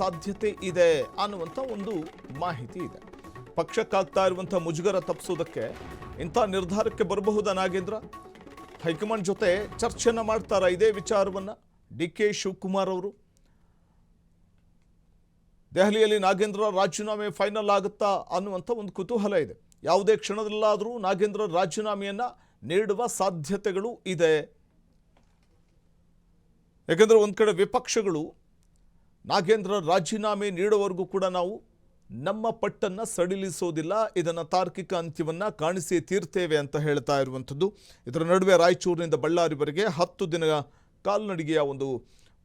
ಸಾಧ್ಯತೆ ಇದೆ ಅನ್ನುವಂಥ ಒಂದು ಮಾಹಿತಿ ಇದೆ. ಪಕ್ಷಕ್ಕಾಗ್ತಾ ಇರುವಂಥ ಮುಜುಗರ ತಪ್ಪಿಸೋದಕ್ಕೆ ಇಂಥ ನಿರ್ಧಾರಕ್ಕೆ ಬರಬಹುದಾ ನಾಗೇಂದ್ರ? ಹೈಕಮಾಂಡ್ ಜೊತೆ ಚರ್ಚೆನ ಮಾಡ್ತಾರಾ ಇದೇ ವಿಚಾರವನ್ನು? ಡಿ.ಕೆ. ಶಿವಕುಮಾರ್ ಅವರು ದೆಹಲಿಯಲ್ಲಿ ನಾಗೇಂದ್ರ ರಾಜೀನಾಮೆ ಫೈನಲ್ ಆಗುತ್ತಾ ಅನ್ನುವಂಥ ಒಂದು ಕುತೂಹಲ ಇದೆ. ಯಾವುದೇ ಕ್ಷಣದಲ್ಲಾದರೂ ನಾಗೇಂದ್ರ ರಾಜೀನಾಮೆಯನ್ನು ನೀಡುವ ಸಾಧ್ಯತೆಗಳು ಇದೆ. ಯಾಕೆಂದರೆ ಒಂದು ಕಡೆ ವಿಪಕ್ಷಗಳು ನಾಗೇಂದ್ರ ರಾಜೀನಾಮೆ ನೀಡುವವರೆಗೂ ಕೂಡ ನಾವು ನಮ್ಮ ಪಟ್ಟನ್ನು ಸಡಿಲಿಸೋದಿಲ್ಲ, ಇದನ್ನು ತಾರ್ಕಿಕ ಅಂತ್ಯವನ್ನು ಕಾಣಿಸಿ ತೀರ್ತೇವೆ ಅಂತ ಹೇಳ್ತಾ ಇರುವಂಥದ್ದು. ಇದರ ನಡುವೆ ರಾಯಚೂರಿನಿಂದ ಬಳ್ಳಾರಿವರೆಗೆ 10 ದಿನ ಕಾಲ್ನಡಿಗೆಯ ಒಂದು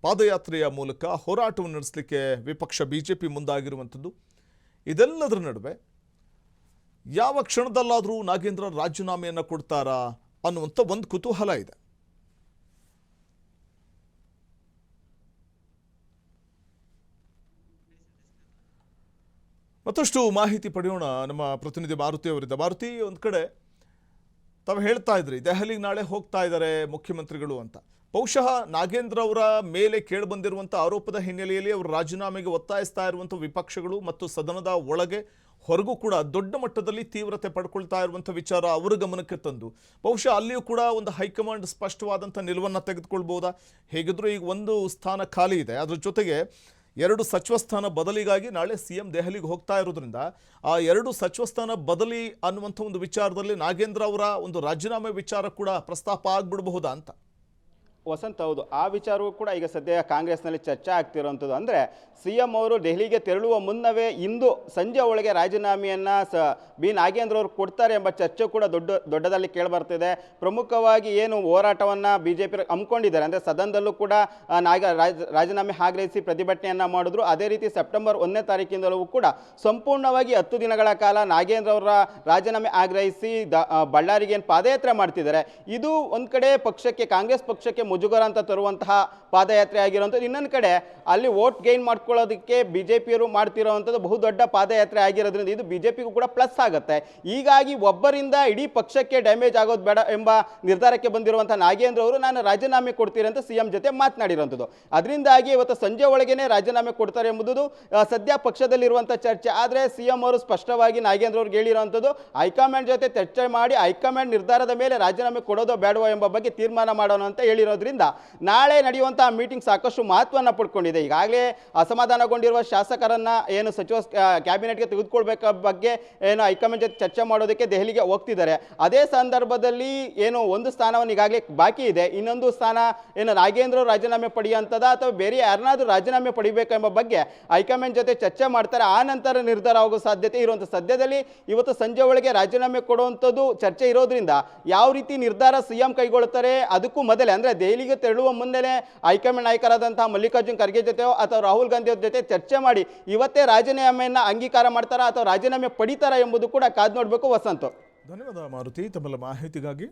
ಪಾದಯಾತ್ರೆಯ ಮೂಲಕ ಹೋರಾಟವನ್ನು ನಡೆಸಲಿಕ್ಕೆ ವಿಪಕ್ಷ ಬಿಜೆಪಿ ಮುಂದಾಗಿರುವಂಥದ್ದು. ಇದೆಲ್ಲದರ ನಡುವೆ ಯಾವ ಕ್ಷಣದಲ್ಲಾದರೂ ನಾಗೇಂದ್ರ ರಾಜೀನಾಮೆಯನ್ನು ಕೊಡ್ತಾರಾ ಅನ್ನುವಂಥ ಒಂದು ಕುತೂಹಲ ಇದೆ. ಮತ್ತಷ್ಟು ಮಾಹಿತಿ ಪಡೆಯೋಣ ನಮ್ಮ ಪ್ರತಿನಿಧಿ ಮಾರುತಿ ಅವರಿಂದ. ಮಾರುತಿ, ಒಂದು ಕಡೆ ತಾವು ಹೇಳ್ತಾ ಇದ್ರಿ ದೆಹಲಿಗೆ ನಾಳೆ ಹೋಗ್ತಾ ಇದ್ದಾರೆ ಮುಖ್ಯಮಂತ್ರಿಗಳು ಅಂತ. ಬಹುಶಃ ನಾಗೇಂದ್ರ ಅವರ ಮೇಲೆ ಕೇಳಿಬಂದಿರುವಂಥ ಆರೋಪದ ಹಿನ್ನೆಲೆಯಲ್ಲಿ ಅವರು ರಾಜೀನಾಮೆಗೆ ಒತ್ತಾಯಿಸ್ತಾ ಇರುವಂಥ ವಿಪಕ್ಷಗಳು ಮತ್ತು ಸದನದ ಒಳಗೆ ಹೊರಗೂ ಕೂಡ ದೊಡ್ಡ ಮಟ್ಟದಲ್ಲಿ ತೀವ್ರತೆ ಪಡ್ಕೊಳ್ತಾ ಇರುವಂಥ ವಿಚಾರ ಅವರ ಗಮನಕ್ಕೆ ತಂದು ಬಹುಶಃ ಅಲ್ಲಿಯೂ ಕೂಡ ಒಂದು ಹೈಕಮಾಂಡ್ ಸ್ಪಷ್ಟವಾದಂಥ ನಿಲುವನ್ನು ತೆಗೆದುಕೊಳ್ಬೋದಾ? ಹೇಗಿದ್ರೂ ಈಗ ಒಂದು ಸ್ಥಾನ ಖಾಲಿ ಇದೆ, ಅದ್ರ ಜೊತೆಗೆ 2 ಸಚಿವ ಸ್ಥಾನ ಬದಲಿಗಾಗಿ ನಾಳೆ CM ದೆಹಲಿಗೆ ಹೋಗ್ತಾ ಇರೋದ್ರಿಂದ ಆ 2 ಸಚಿವ ಸ್ಥಾನ ಬದಲಿ ಅನ್ನುವಂಥ ಒಂದು ವಿಚಾರದಲ್ಲಿ ನಾಗೇಂದ್ರ ಅವರ ಒಂದು ರಾಜೀನಾಮೆ ವಿಚಾರ ಕೂಡ ಪ್ರಸ್ತಾಪ ಆಗ್ಬಿಡಬಹುದಾ ಅಂತ? ವಸಂತ್, ಹೌದು, ಆ ವಿಚಾರವೂ ಕೂಡ ಈಗ ಸದ್ಯ ಕಾಂಗ್ರೆಸ್ನಲ್ಲಿ ಚರ್ಚೆ ಆಗ್ತಿರೋಂಥದ್ದು. ಅಂದರೆ CM ಅವರು ದೆಹಲಿಗೆ ತೆರಳುವ ಮುನ್ನವೇ ಇಂದು ಸಂಜೆ ಒಳಗೆ ರಾಜೀನಾಮೆಯನ್ನು ಬಿ ನಾಗೇಂದ್ರ ಅವರು ಕೊಡ್ತಾರೆ ಎಂಬ ಚರ್ಚೆ ಕೂಡ ದೊಡ್ಡದಲ್ಲಿ ಕೇಳಿಬರ್ತಿದೆ. ಪ್ರಮುಖವಾಗಿ ಏನು ಹೋರಾಟವನ್ನು BJP ಹಮ್ಮಿಕೊಂಡಿದ್ದಾರೆ, ಅಂದರೆ ಸದನದಲ್ಲೂ ಕೂಡ ರಾಜೀನಾಮೆ ಆಗ್ರಹಿಸಿ ಪ್ರತಿಭಟನೆಯನ್ನು ಮಾಡಿದ್ರು. ಅದೇ ರೀತಿ ಸೆಪ್ಟೆಂಬರ್ 1ನೇ ತಾರೀಕಿಂದಲೂ ಕೂಡ ಸಂಪೂರ್ಣವಾಗಿ 10 ದಿನಗಳ ಕಾಲ ನಾಗೇಂದ್ರ ಅವರ ರಾಜೀನಾಮೆ ಆಗ್ರಹಿಸಿ ಬಳ್ಳಾರಿಗೆ ಏನು ಪಾದಯಾತ್ರೆ ಮಾಡ್ತಿದ್ದಾರೆ. ಇದು ಒಂದು ಕಡೆ ಪಕ್ಷಕ್ಕೆ, ಕಾಂಗ್ರೆಸ್ ಪಕ್ಷಕ್ಕೆ ಮುಜುಗರ ಅಂತ ತರುವಂತಹ ಪಾದಯಾತ್ರೆ ಆಗಿರುವಂಥದ್ದು. ಇನ್ನೊಂದು ಕಡೆ ಅಲ್ಲಿ ವೋಟ್ ಗೈನ್ ಮಾಡ್ಕೊಳ್ಳೋದಕ್ಕೆ ಬಿಜೆಪಿಯವರು ಮಾಡ್ತಿರೋವಂಥದ್ದು ಬಹುದೊಡ್ಡ ಪಾದಯಾತ್ರೆ ಆಗಿರೋದ್ರಿಂದ ಇದು ಬಿಜೆಪಿಗೂ ಕೂಡ ಪ್ಲಸ್ ಆಗುತ್ತೆ. ಹೀಗಾಗಿ ಒಬ್ಬರಿಂದ ಇಡೀ ಪಕ್ಷಕ್ಕೆ ಡ್ಯಾಮೇಜ್ ಆಗೋದು ಬೇಡ ಎಂಬ ನಿರ್ಧಾರಕ್ಕೆ ಬಂದಿರುವಂಥ ನಾಗೇಂದ್ರ ಅವರು ನಾನು ರಾಜೀನಾಮೆ ಕೊಡ್ತೀನಿ ಅಂತ CM ಜೊತೆ ಮಾತನಾಡಿರುವಂಥದ್ದು. ಅದರಿಂದಾಗಿ ಇವತ್ತು ಸಂಜೆ ಒಳಗೇನೆ ರಾಜೀನಾಮೆ ಕೊಡ್ತಾರೆ ಎಂಬುದು ಸದ್ಯ ಪಕ್ಷದಲ್ಲಿರುವಂಥ ಚರ್ಚೆ. ಆದರೆ CM ಅವರು ಸ್ಪಷ್ಟವಾಗಿ ನಾಗೇಂದ್ರ ಅವ್ರಿಗೆ ಹೇಳಿರುವಂಥದ್ದು, ಹೈಕಮಾಂಡ್ ಜೊತೆ ಚರ್ಚೆ ಮಾಡಿ ಹೈಕಮಾಂಡ್ ನಿರ್ಧಾರದ ಮೇಲೆ ರಾಜೀನಾಮೆ ಕೊಡೋದೋ ಬೇಡವೋ ಎಂಬ ಬಗ್ಗೆ ತೀರ್ಮಾನ ಮಾಡೋಣ ಅಂತ ಹೇಳಿರೋದ್ರಿಂದ ನಾಳೆ ನಡೆಯುವಂತಹ ಮೀಟಿಂಗ್ ಸಾಕಷ್ಟು ಮಹತ್ವವನ್ನು ಪಡ್ಕೊಂಡಿದೆ. ಈಗಾಗಲೇ ಅಸಮಾಧಾನಗೊಂಡಿರುವ ಶಾಸಕರನ್ನ ಏನು ಸಚಿವ ಕ್ಯಾಬಿನೆಟ್ಗೆ ತೆಗೆದುಕೊಳ್ಬೇಕ ಬಗ್ಗೆ ಏನು ಹೈಕಮಾಂಡ್ ಜೊತೆ ಚರ್ಚೆ ಮಾಡೋದಕ್ಕೆ ದೆಹಲಿಗೆ ಹೋಗ್ತಿದ್ದಾರೆ. ಅದೇ ಸಂದರ್ಭದಲ್ಲಿ ಏನು ಒಂದು ಸ್ಥಾನವನ್ನು ಈಗಾಗಲೇ ಬಾಕಿ ಇದೆ, ಇನ್ನೊಂದು ಸ್ಥಾನ ಏನು ನಾಗೇಂದ್ರ ರಾಜೀನಾಮೆ ಪಡೆಯುವಂಥದ ಅಥವಾ ಬೇರೆ ಯಾರನ್ನಾದ್ರೂ ರಾಜೀನಾಮೆ ಪಡಿಬೇಕೆಂಬ ಬಗ್ಗೆ ಹೈಕಮಾಂಡ್ ಜೊತೆ ಚರ್ಚೆ ಮಾಡ್ತಾರೆ. ಆ ನಂತರ ನಿರ್ಧಾರ ಆಗೋ ಸಾಧ್ಯತೆ ಇರುವಂಥ ಸದ್ಯದಲ್ಲಿ ಇವತ್ತು ಸಂಜೆ ಒಳಗೆ ರಾಜೀನಾಮೆ ಕೊಡುವಂಥದ್ದು ಚರ್ಚೆ ಇರೋದ್ರಿಂದ ಯಾವ ರೀತಿ ನಿರ್ಧಾರ CM ಕೈಗೊಳ್ಳುತ್ತಾರೆ ಅದಕ್ಕೂ ಮೊದಲೇ, ಅಂದರೆ ದೆಹಲಿಗೆ ತೆರಳುವ ಮುನ್ನೆಲೆ ಹೈಕಮಾಂಡ್ ನಾಯಕರಾದಂತಹ ಮಲ್ಲಿಕಾರ್ಜುನ್ ಖರ್ಗೆ ಜೊತೆ ಅಥವಾ ರಾಹುಲ್ ಗಾಂಧಿ ಅವ್ರ ಜೊತೆ ಚರ್ಚೆ ಮಾಡಿ ಇವತ್ತೇ ರಾಜೀನಾಮೆಯನ್ನು ಅಂಗೀಕಾರ ಮಾಡ್ತಾರಾ ಅಥವಾ ರಾಜೀನಾಮೆ ಪಡಿತಾರಾ ಎಂಬುದು ಕೂಡ ಕಾದು ನೋಡಬೇಕು ವಸಂತ್. ಧನ್ಯವಾದ ಮಾರುತಿ ತಮ್ಮ ಮಾಹಿತಿಗಾಗಿ.